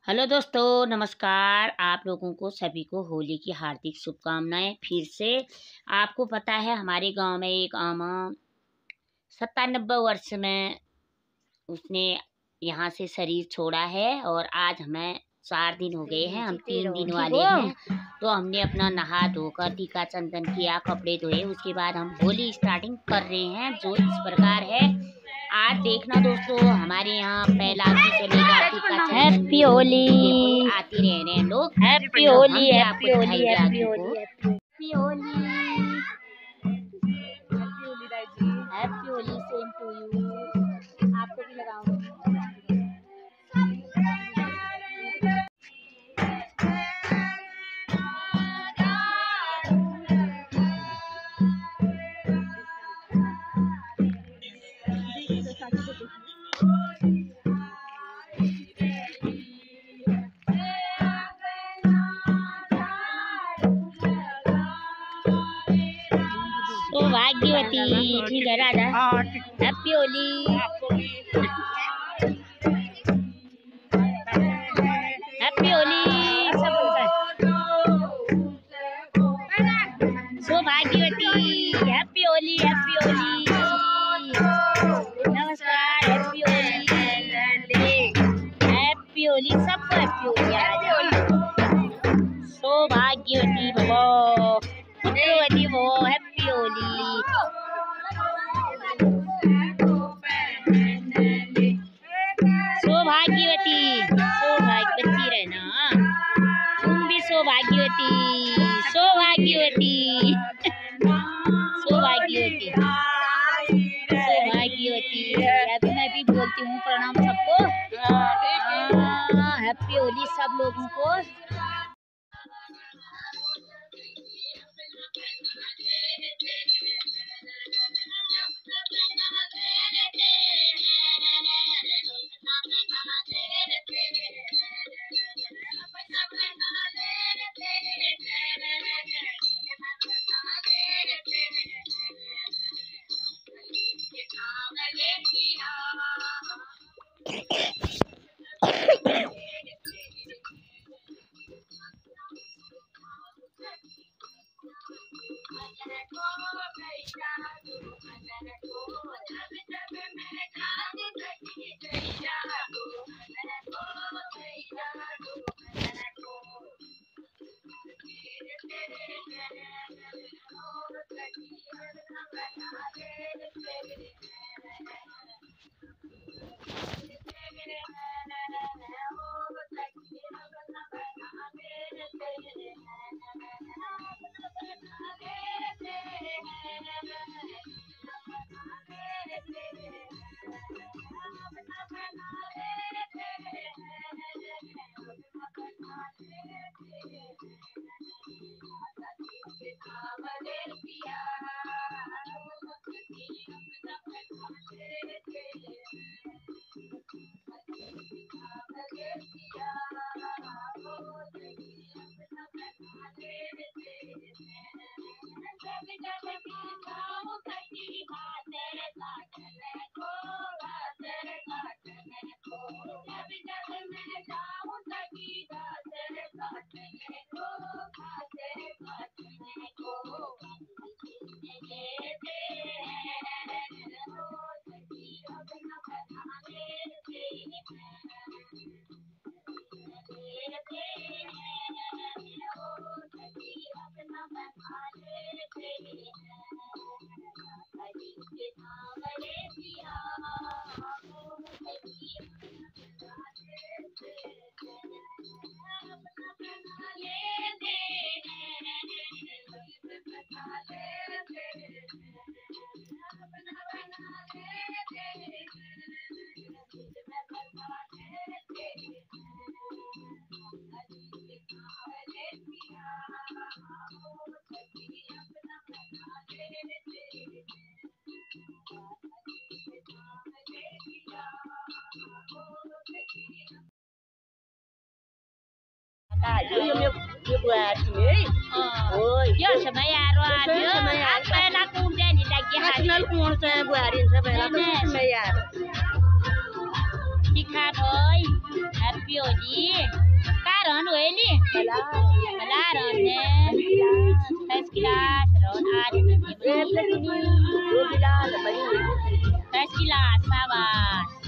Hello दोस्तों, नमस्कार। आप लोगों को सभी को होली की हार्दिक शुभकामनाएं। फिर से आपको पता है हमारे गांव में एक आमा 97 वर्ष में उसने यहाँ से शरीर छोड़ा है और आज हमें 4 दिन हो गए हैं, हम 3 दिन वाले हैं। तो हमने अपना नहा धोकर टीका चंदन किया, कपड़े धोए, उसके बाद हम होली स्टार्टिंग कर रहे हैं जो इस प्रकार है। आज देखना दोस्तों, हमारे यहाँ पहला भी चलेगा टीका चंदन। हैप्पी होली। आते रह रहे हैं लोग। Happy Holi, happy Holi, happy Holi, happy Holi, happy Holi. Same to you. आपको भी लगाऊंगी। सौभाग्यवती, ठीक है राजा। हैप्पी होली। हैप्पी होली सब सौभाग्यवती। Happy Holi, happy Holi. नमस्कार। हैप्पी होली, हैप्पी होली सबको। हैप्पी होली। सौभाग्यवती भवो, पुत्रवती भवो। हैप्पी होली। सौभाग्यवती, सौभाग्यवती रहना। तुम भी सौभाग्यवती, सौभाग्यवती, सौभाग्यवती, सौभाग्यवती। अभी मैं भी बोलती हूँ प्रणाम सबको। हैप्पी होली सब लोगों को। Yo sebayar aja. Apa nak kunden lagi hari. Nasional kuon saya buarin saya bayar. Bayar. Dikhat ơi. पियोजी कारण होएली बलारन ने फर्स्ट क्लास रोन आज फर्स्ट क्लास शाबाश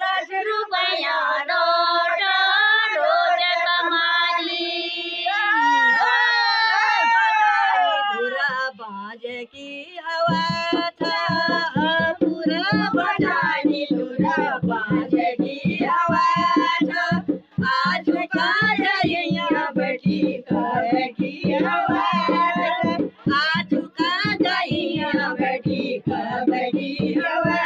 ₹10 रोज कमाली की हवा था पूरा बजानी दूरा बाज की हवा था आज का जाइया बैठी कर की हवा आज का जाइया बैठी कबड्डी हवा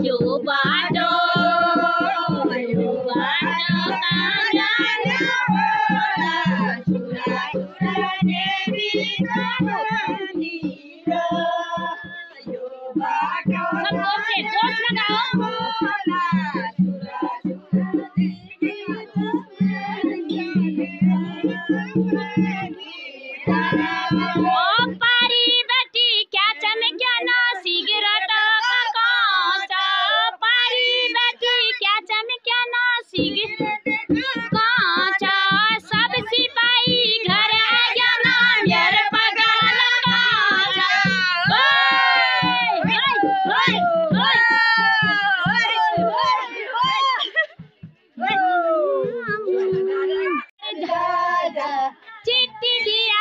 यो बाटो सब जोश लगाओ ओ पारी बेटी क्या चमक्या ना सिगरेट कांचा पारी बेटी क्या चमक्या ना सिगरेट कांचा सब सिपाही घर आ गया ना मेरे पगाल कांचा चिट्ठी दिया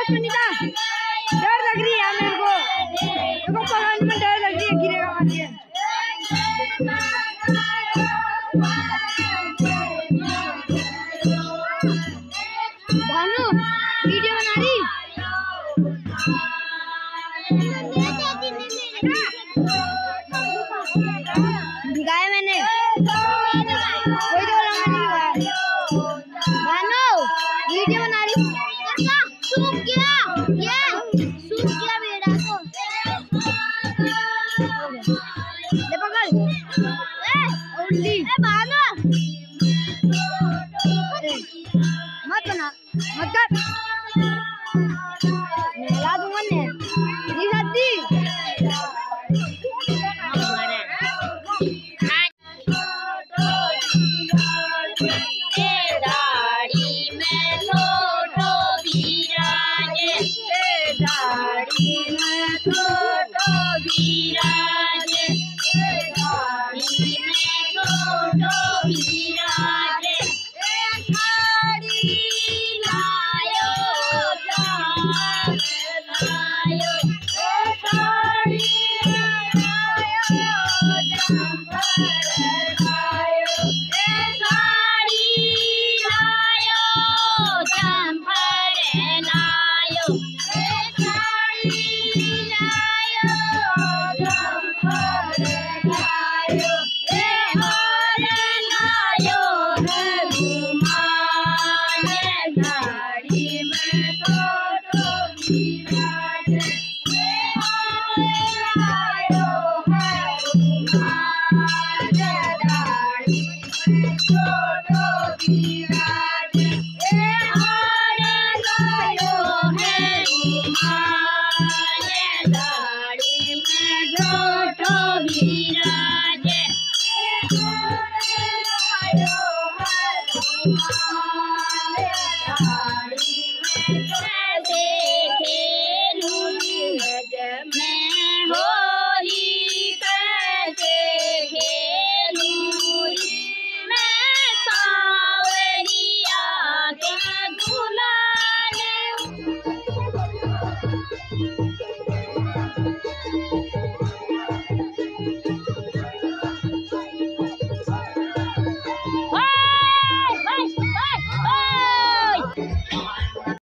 सुनीता, डर लग रही है मेरे को पहाड़ में डर लग रही है, गिरेगा मार के। भानु वीडियो बना रही। भिगाया मैंने, कोई तो भानु वीडियो बना रही। सूख गया, ये सूख गया मेरा तो। ले पकड़, उल्ली। भानु मत बना, मत कर, ला दूंगा ने। जी सच्ची